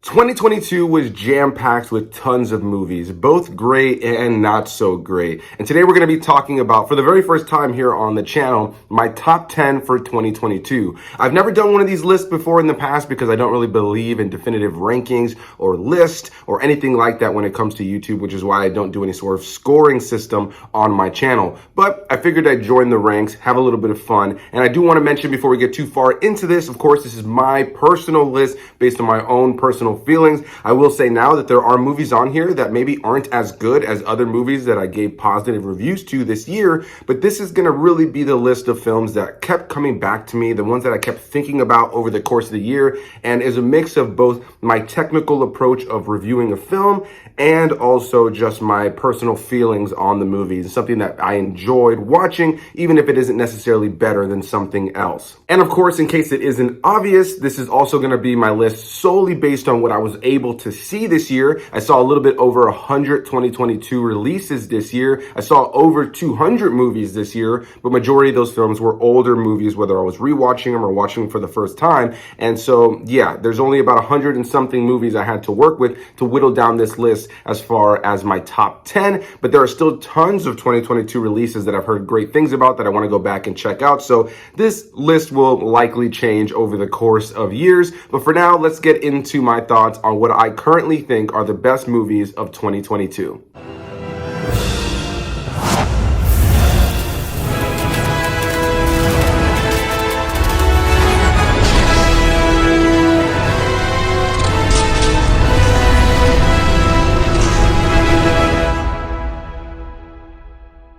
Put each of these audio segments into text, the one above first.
2022 was jam-packed with tons of movies, both great and not so great. And today we're going to be talking about, for the very first time here on the channel, my top 10 for 2022. I've never done one of these lists before in the past because I don't really believe in definitive rankings or lists or anything like that when it comes to YouTube, which is why I don't do any sort of scoring system on my channel. But I figured I'd join the ranks, have a little bit of fun. And I do want to mention before we get too far into this, of course, this is my personal list based on my own personal feelings. I will say now that there are movies on here that maybe aren't as good as other movies that I gave positive reviews to this year, but this is going to really be the list of films that kept coming back to me, the ones that I kept thinking about over the course of the year, and is a mix of both my technical approach of reviewing a film and also just my personal feelings on the movies, something that I enjoyed watching, even if it isn't necessarily better than something else. And of course, in case it isn't obvious, this is also going to be my list solely based on what I was able to see this year. I saw a little bit over 100 2022 releases this year. I saw over 200 movies this year, but majority of those films were older movies, whether I was rewatching them or watching them for the first time. And so, yeah, there's only about 100 and something movies I had to work with to whittle down this list as far as my top 10, but there are still tons of 2022 releases that I've heard great things about that I want to go back and check out. So this list will likely change over the course of years. But for now, let's get into my thoughts on what I currently think are the best movies of 2022.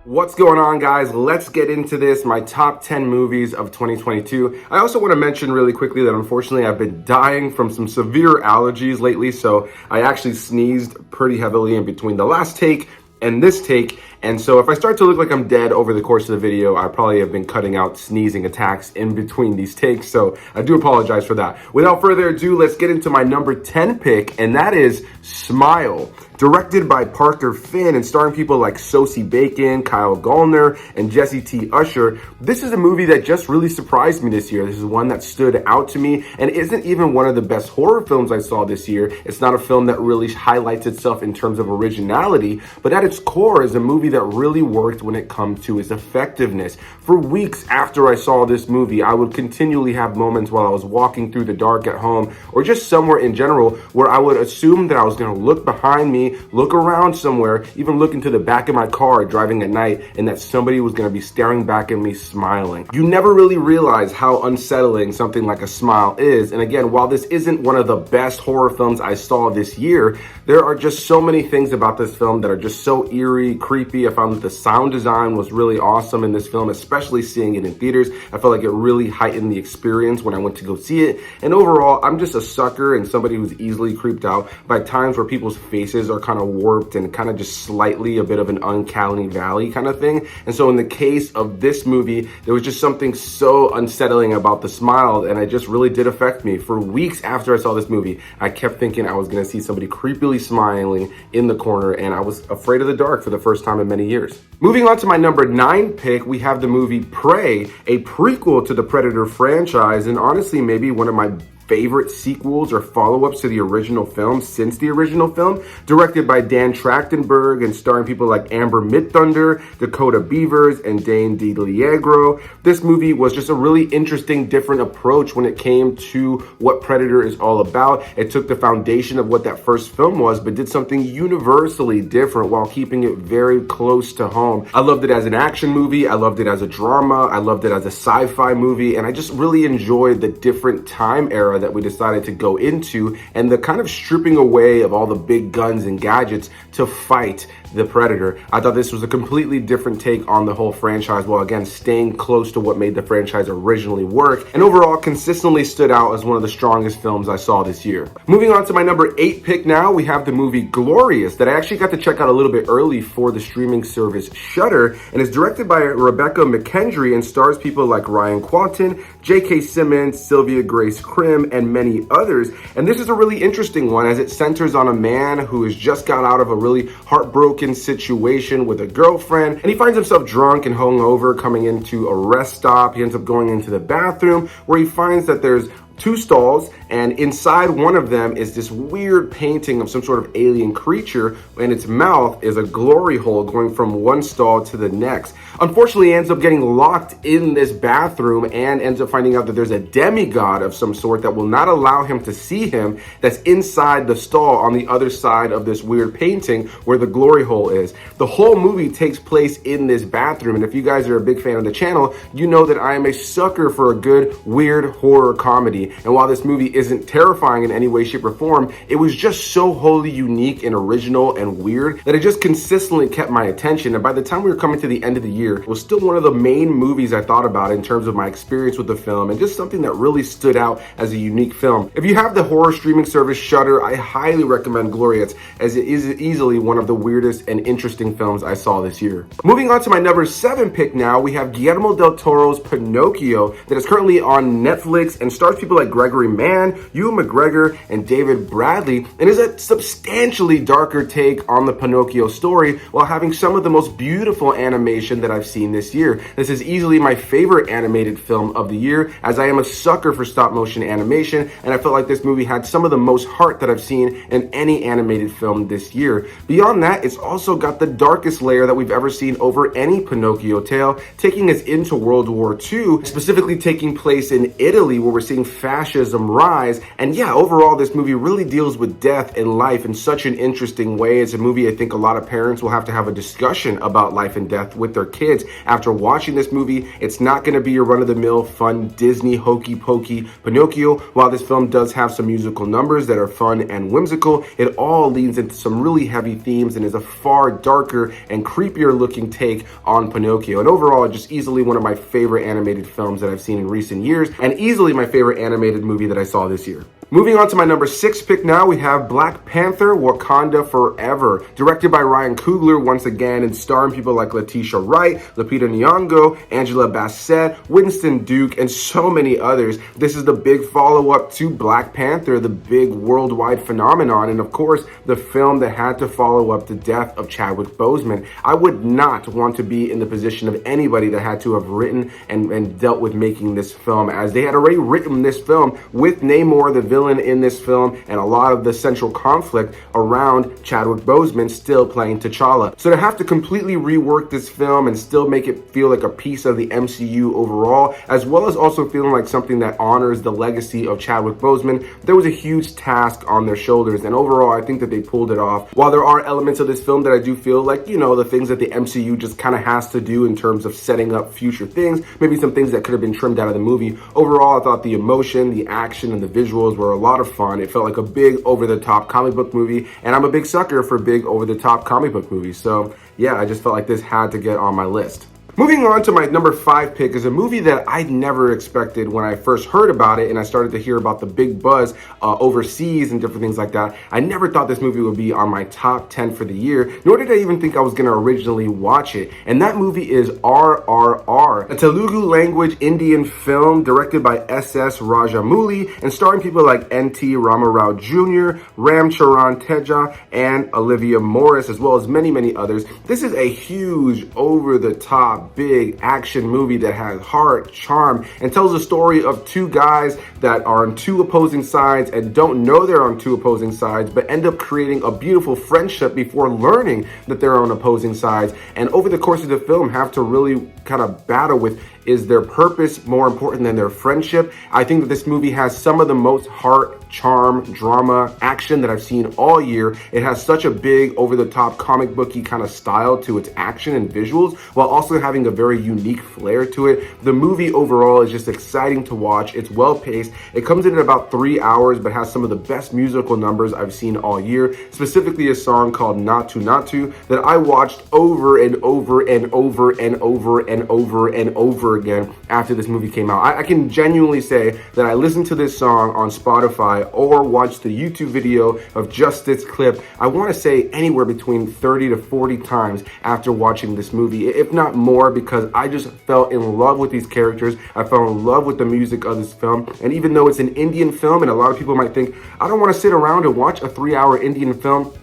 What's going on, guys? Let's get into this, my top 10 movies of 2022. I also want to mention really quickly that unfortunately I've been dying from some severe allergies lately, so I actually sneezed pretty heavily in between the last take and this take. And so if I start to look like I'm dead over the course of the video, I probably have been cutting out sneezing attacks in between these takes. So I do apologize for that. Without further ado, let's get into my number 10 pick, and that is Smile. Directed by Parker Finn and starring people like Sosie Bacon, Kyle Gallner, and Jesse T. Usher, this is a movie that just really surprised me this year. This is one that stood out to me and isn't even one of the best horror films I saw this year. It's not a film that really highlights itself in terms of originality, but at its core is a movie that really worked when it comes to its effectiveness. For weeks after I saw this movie, I would continually have moments while I was walking through the dark at home or just somewhere in general where I would assume that I was going to look behind me, look around somewhere, even look into the back of my car driving at night, and that somebody was going to be staring back at me smiling. You never really realize how unsettling something like a smile is. And again, while this isn't one of the best horror films I saw this year, there are just so many things about this film that are just so eerie, creepy. I found that the sound design was really awesome in this film, especially seeing it in theaters. I felt like it really heightened the experience when I went to go see it. And overall, I'm just a sucker and somebody who's easily creeped out by times where people's faces are kind of warped and kind of just slightly a bit of an uncanny valley kind of thing. And so in the case of this movie, there was just something so unsettling about the smile, and it just really did affect me. For weeks after I saw this movie, I kept thinking I was going to see somebody creepily smiling in the corner, and I was afraid of the dark for the first time in many years. Moving on to my number 9 pick, we have the movie Prey, a prequel to the Predator franchise, and honestly maybe one of my favorite sequels or follow-ups to the original film since the original film. Directed by Dan Trachtenberg and starring people like Amber Midthunder, Dakota Beavers, and Dane DiLiegro. This movie was just a really interesting, different approach when it came to what Predator is all about. It took the foundation of what that first film was, but did something universally different while keeping it very close to home. I loved it as an action movie. I loved it as a drama. I loved it as a sci-fi movie. And I just really enjoyed the different time era that we decided to go into and the kind of stripping away of all the big guns and gadgets to fight the Predator. I thought this was a completely different take on the whole franchise, while again staying close to what made the franchise originally work, and overall consistently stood out as one of the strongest films I saw this year. Moving on to my number 8 pick now, we have the movie Glorious, that I actually got to check out a little bit early for the streaming service Shudder, and is directed by Rebecca McKendry and stars people like Ryan Quanten, J.K. Simmons, Sylvia Grace Krim, and many others. And this is a really interesting one as it centers on a man who has just got out of a really heartbroken situation with a girlfriend, and he finds himself drunk and hungover coming into a rest stop. He ends up going into the bathroom where he finds that there's two stalls, and inside one of them is this weird painting of some sort of alien creature, and its mouth is a glory hole going from one stall to the next. Unfortunately, he ends up getting locked in this bathroom and ends up finding out that there's a demigod of some sort that will not allow him to see him, that's inside the stall on the other side of this weird painting where the glory hole is. The whole movie takes place in this bathroom, and if you guys are a big fan of the channel, you know that I am a sucker for a good, weird horror comedy. And while this movie isn't terrifying in any way, shape, or form, it was just so wholly unique and original and weird that it just consistently kept my attention. And by the time we were coming to the end of the year, it was still one of the main movies I thought about in terms of my experience with the film, and just something that really stood out as a unique film. If you have the horror streaming service Shudder, I highly recommend Glorious, as it is easily one of the weirdest and interesting films I saw this year. Moving on to my number 7 pick now, we have Guillermo del Toro's Pinocchio that is currently on Netflix and stars people like Gregory Mann, Ewan McGregor, and David Bradley, and is a substantially darker take on the Pinocchio story while having some of the most beautiful animation that I've seen this year. This is easily my favorite animated film of the year, as I am a sucker for stop motion animation, and I felt like this movie had some of the most heart that I've seen in any animated film this year. Beyond that, it's also got the darkest layer that we've ever seen over any Pinocchio tale, taking us into World War II, specifically taking place in Italy, where we're seeing fascism rise. And yeah, overall, this movie really deals with death and life in such an interesting way. It's a movie I think a lot of parents will have to have a discussion about life and death with their kids after watching this movie. It's not going to be your run-of-the-mill fun Disney hokey pokey Pinocchio. While this film does have some musical numbers that are fun and whimsical, it all leans into some really heavy themes and is a far darker and creepier looking take on Pinocchio. And overall, just easily one of my favorite animated films that I've seen in recent years, and easily my favorite animated movie that I saw this year. Moving on to my number 6 pick now, we have Black Panther: Wakanda Forever, directed by Ryan Coogler once again, and starring people like Letitia Wright, Lupita Nyong'o, Angela Bassett, Winston Duke, and so many others. This is the big follow-up to Black Panther, the big worldwide phenomenon, and of course, the film that had to follow up the death of Chadwick Boseman. I would not want to be in the position of anybody that had to have written and dealt with making this film, as they had already written this film with Namor, the villain in this film, and a lot of the central conflict around Chadwick Boseman still playing T'Challa. So to have to completely rework this film and still make it feel like a piece of the MCU overall, as well as also feeling like something that honors the legacy of Chadwick Boseman, there was a huge task on their shoulders, and overall I think that they pulled it off. While there are elements of this film that I do feel like, you know, the things that the MCU just kind of has to do in terms of setting up future things, maybe some things that could have been trimmed out of the movie, overall I thought the emotion, the action, and the visuals were a lot of fun. It felt like a big over-the-top comic book movie, and I'm a big sucker for big over-the-top comic book movies. So yeah, I just felt like this had to get on my list. Moving on to my number 5 pick is a movie that I never expected when I first heard about it and I started to hear about the big buzz overseas and different things like that. I never thought this movie would be on my top 10 for the year, nor did I even think I was going to originally watch it. And that movie is RRR, a Telugu language Indian film directed by S.S. Rajamouli and starring people like N.T. Ramarao Jr., Ram Charan Teja, and Olivia Morris, as well as many, many others. This is a huge, over-the-top, big action movie that has heart, charm, and tells the story of two guys that are on two opposing sides and don't know they're on two opposing sides, but end up creating a beautiful friendship before learning that they're on opposing sides. And over the course of the film have to really kind of battle with, is their purpose more important than their friendship? I think that this movie has some of the most heart, charm, drama, action that I've seen all year. It has such a big, over-the-top, comic booky kind of style to its action and visuals, while also having a very unique flair to it. The movie overall is just exciting to watch. It's well-paced. It comes in at about 3 hours, but has some of the best musical numbers I've seen all year, specifically a song called Natu Natu that I watched over and over and over and over and over and over again after this movie came out. I can genuinely say that I listened to this song on Spotify or watched the YouTube video of just this clip, I want to say anywhere between 30 to 40 times after watching this movie, if not more, because I just fell in love with these characters. I fell in love with the music of this film. And even though it's an Indian film, and a lot of people might think, I don't want to sit around and watch a 3-hour Indian film,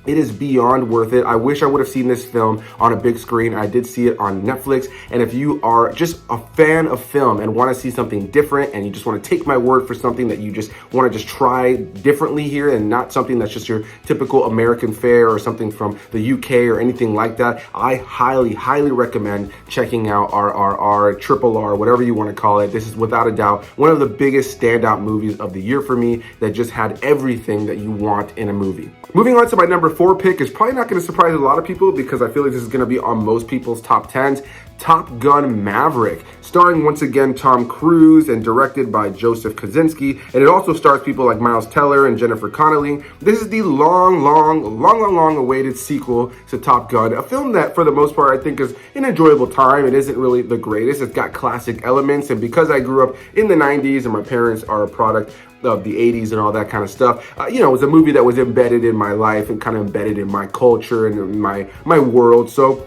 It is beyond worth it. I wish I would have seen this film on a big screen. I did see it on Netflix. And if you are just a fan of film and want to see something different, and you just want to take my word for something that you just want to just try differently here, and not something that's just your typical American fare or something from the UK or anything like that, I highly, highly recommend checking out RRR, Triple R, whatever you want to call it. This is without a doubt one of the biggest standout movies of the year for me, that just had everything that you want in a movie. Moving on to my number 4 pick, is probably not going to surprise a lot of people because I feel like this is going to be on most people's top 10s. Top Gun Maverick, starring once again Tom Cruise and directed by Joseph Kosinski. And it also stars people like Miles Teller and Jennifer Connelly. This is the long awaited sequel to Top Gun, a film that for the most part I think is an enjoyable time. It isn't really the greatest. It's got classic elements, and because I grew up in the 90s and my parents are a product of the 80s and all that kind of stuff, it was a movie that was embedded in my life and kind of embedded in my culture and in my world. So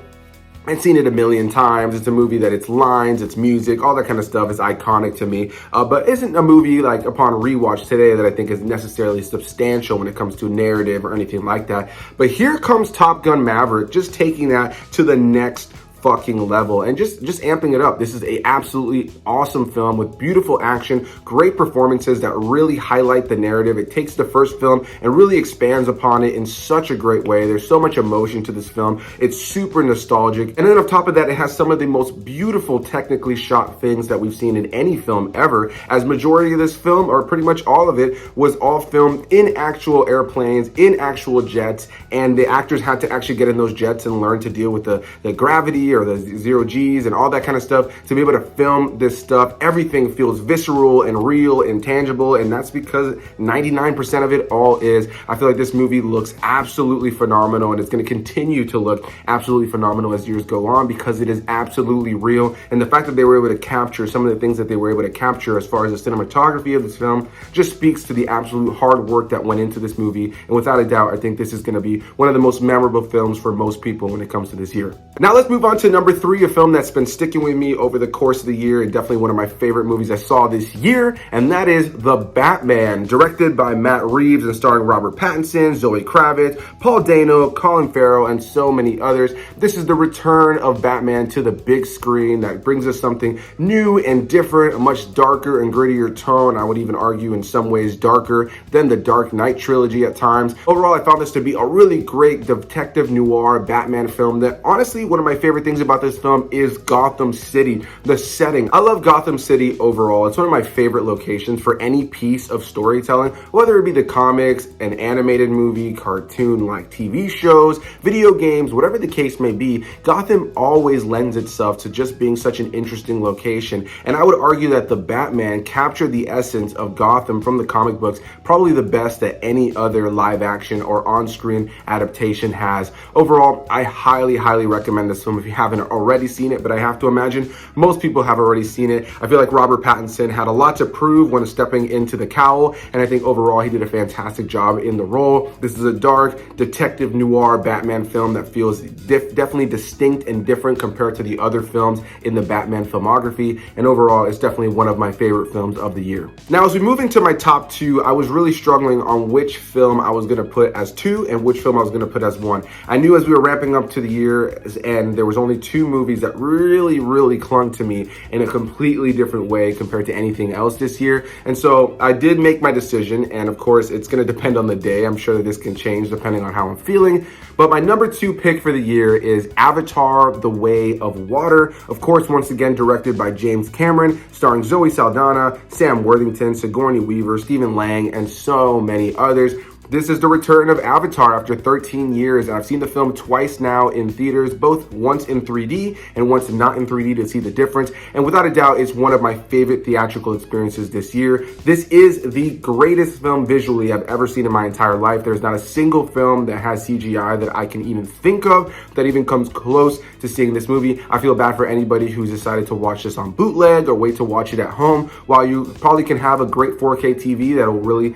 I've seen it a million times. It's a movie that its lines, its music, all that kind of stuff is iconic to me, but isn't a movie like upon rewatch today that I think is necessarily substantial when it comes to narrative or anything like that. But here comes Top Gun Maverick, just taking that to the next fucking level and just amping it up. This is a absolutely awesome film with beautiful action, great performances that really highlight the narrative. It takes the first film and really expands upon it in such a great way. There's so much emotion to this film. It's super nostalgic. And then on top of that, it has some of the most beautiful technically shot things that we've seen in any film ever, as majority of this film, or pretty much all of it, was all filmed in actual airplanes, in actual jets, and the actors had to actually get in those jets and learn to deal with the gravity or the zero G's and all that kind of stuff to be able to film this stuff. Everything feels visceral and real and tangible, and that's because 99% of it all is. I feel like this movie looks absolutely phenomenal, and it's going to continue to look absolutely phenomenal as years go on because it is absolutely real. And the fact that they were able to capture some of the things that they were able to capture as far as the cinematography of this film just speaks to the absolute hard work that went into this movie. And without a doubt, I think this is going to be one of the most memorable films for most people when it comes to this year. Now let's move on to number 3, a film that's been sticking with me over the course of the year and definitely one of my favorite movies I saw this year, and that is The Batman, directed by Matt Reeves and starring Robert Pattinson, Zoe Kravitz, Paul Dano, Colin Farrell, and so many others. This is the return of Batman to the big screen that brings us something new and different, a much darker and grittier tone. I would even argue in some ways darker than the Dark Knight trilogy at times. Overall, I found this to be a really great detective noir Batman film that honestly, one of my favorite things about this film is Gotham City, the setting. I love Gotham City overall. It's one of my favorite locations for any piece of storytelling, whether it be the comics, an animated movie, cartoon like TV shows, video games, whatever the case may be. Gotham always lends itself to just being such an interesting location. And I would argue that The Batman captured the essence of Gotham from the comic books, probably the best that any other live action or on-screen adaptation has. Overall, I highly, highly recommend this film if you haven't already seen it, but I have to imagine most people have already seen it. I feel like Robert Pattinson had a lot to prove when stepping into the cowl, and I think overall he did a fantastic job in the role. This is a dark detective noir Batman film that feels definitely distinct and different compared to the other films in the Batman filmography, and overall it's definitely one of my favorite films of the year. Now, as we move into my top 2, I was really struggling on which film I was going to put as 2 and which film I was going to put as 1. I knew as we were ramping up to the year and there was only 2 movies that really clung to me in a completely different way compared to anything else this year. And so I did make my decision, and of course it's going to depend on the day. I'm sure that this can change depending on how I'm feeling. But my number 2 pick for the year is Avatar: The Way of Water. Of course, once again directed by James Cameron, starring Zoe Saldana, Sam Worthington, Sigourney Weaver, Stephen Lang, and so many others. This is the return of Avatar after 13 years, and I've seen the film twice now in theaters, both once in 3D and once not in 3D to see the difference. And without a doubt, it's one of my favorite theatrical experiences this year. This is the greatest film visually I've ever seen in my entire life. There's not a single film that has CGI that I can even think of that even comes close to seeing this movie. I feel bad for anybody who's decided to watch this on bootleg or wait to watch it at home, while you probably can have a great 4K TV that'll really,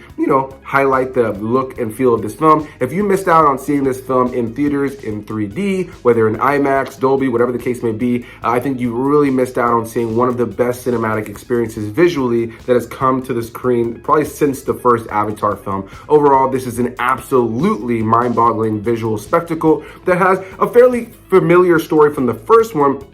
highlight the look look and feel of this film. If you missed out on seeing this film in theaters in 3D, whether in IMAX, Dolby, whatever the case may be, I think you really missed out on seeing one of the best cinematic experiences visually that has come to the screen probably since the first Avatar film. Overall, this is an absolutely mind-boggling visual spectacle that has a fairly familiar story from the first one.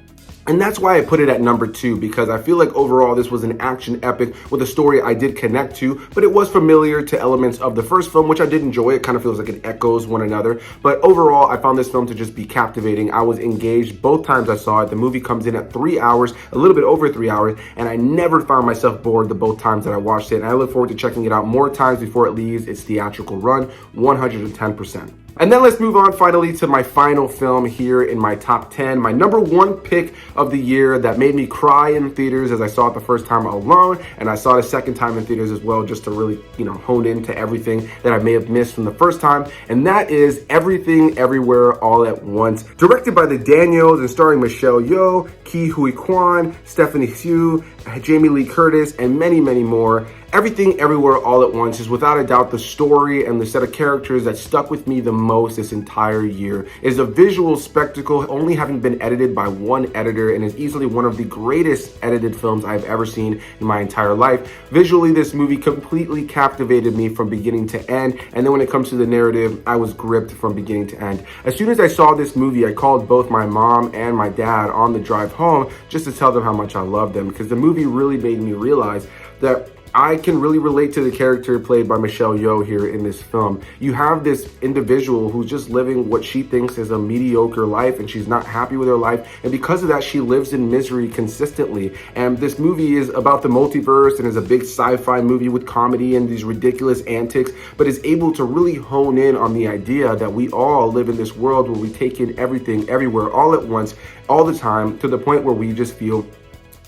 And that's why I put it at number 2, because I feel like overall this was an action epic with a story I did connect to, but it was familiar to elements of the first film, which I did enjoy. It kind of feels like it echoes one another. But overall, I found this film to just be captivating. I was engaged both times I saw it. The movie comes in at 3 hours, a little bit over 3 hours, and I never found myself bored the both times that I watched it. And I look forward to checking it out more times before it leaves its theatrical run, 110%. And then let's move on finally to my final film here in my top 10. My number 1 pick of the year that made me cry in theaters as I saw it the first time alone, and I saw it a second time in theaters as well, just to really, hone into everything that I may have missed from the first time. And that is Everything Everywhere All at Once. Directed by the Daniels and starring Michelle Yeoh, Ke Huy Quan, Stephanie Hsu, Jamie Lee Curtis, and many, many more. Everything Everywhere All at Once is without a doubt the story and the set of characters that stuck with me the most this entire year. It is a visual spectacle, only having been edited by one editor, and is easily one of the greatest edited films I've ever seen in my entire life. Visually, this movie completely captivated me from beginning to end, and then when it comes to the narrative, I was gripped from beginning to end. As soon as I saw this movie, I called both my mom and my dad on the drive home just to tell them how much I loved them, because the movie really made me realize that I can really relate to the character played by Michelle Yeoh here in this film. You have this individual who's just living what she thinks is a mediocre life, and she's not happy with her life, and because of that, she lives in misery consistently. And this movie is about the multiverse and is a big sci-fi movie with comedy and these ridiculous antics, but is able to really hone in on the idea that we all live in this world where we take in everything, everywhere, all at once, all the time, to the point where we just feel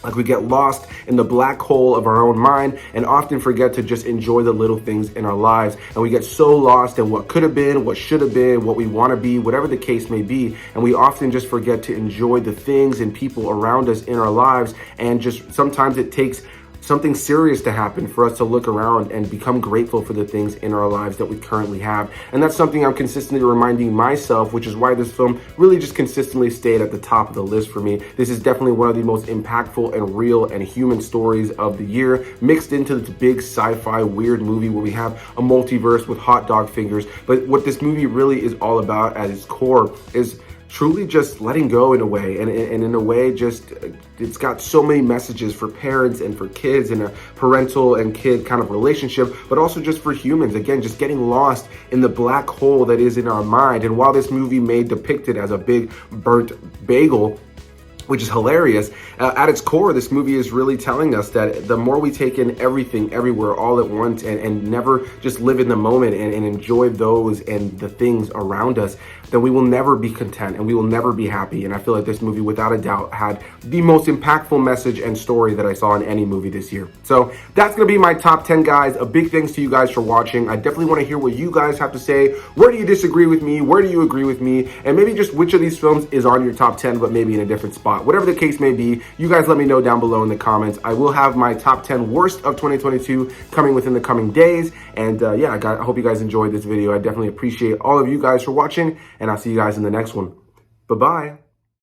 like we get lost in the black hole of our own mind and often forget to just enjoy the little things in our lives. And we get so lost in what could have been, what should have been, what we want to be, whatever the case may be. And we often just forget to enjoy the things and people around us in our lives. And just sometimes it takes something serious to happen for us to look around and become grateful for the things in our lives that we currently have. And that's something I'm consistently reminding myself, which is why this film really just consistently stayed at the top of the list for me. This is definitely one of the most impactful and real and human stories of the year, mixed into this big sci-fi weird movie where we have a multiverse with hot dog fingers. But what this movie really is all about at its core is truly just letting go in a way, and in a way just it's got so many messages for parents and for kids, and a parental and kid kind of relationship, but also just for humans, again, just getting lost in the black hole that is in our mind. And while this movie may depict it as a big burnt bagel, which is hilarious, at its core, this movie is really telling us that the more we take in everything, everywhere, all at once, and never just live in the moment and enjoy those and the things around us, then we will never be content and we will never be happy. And I feel like this movie, without a doubt, had the most impactful message and story that I saw in any movie this year. So that's gonna be my top 10, guys. A big thanks to you guys for watching. I definitely wanna hear what you guys have to say. Where do you disagree with me? Where do you agree with me? And maybe just which of these films is on your top 10, but maybe in a different spot. Whatever the case may be, you guys let me know down below in the comments. I will have my top 10 worst of 2022 coming within the coming days. And yeah, I hope you guys enjoyed this video. I definitely appreciate all of you guys for watching, and I'll see you guys in the next one. Bye-bye.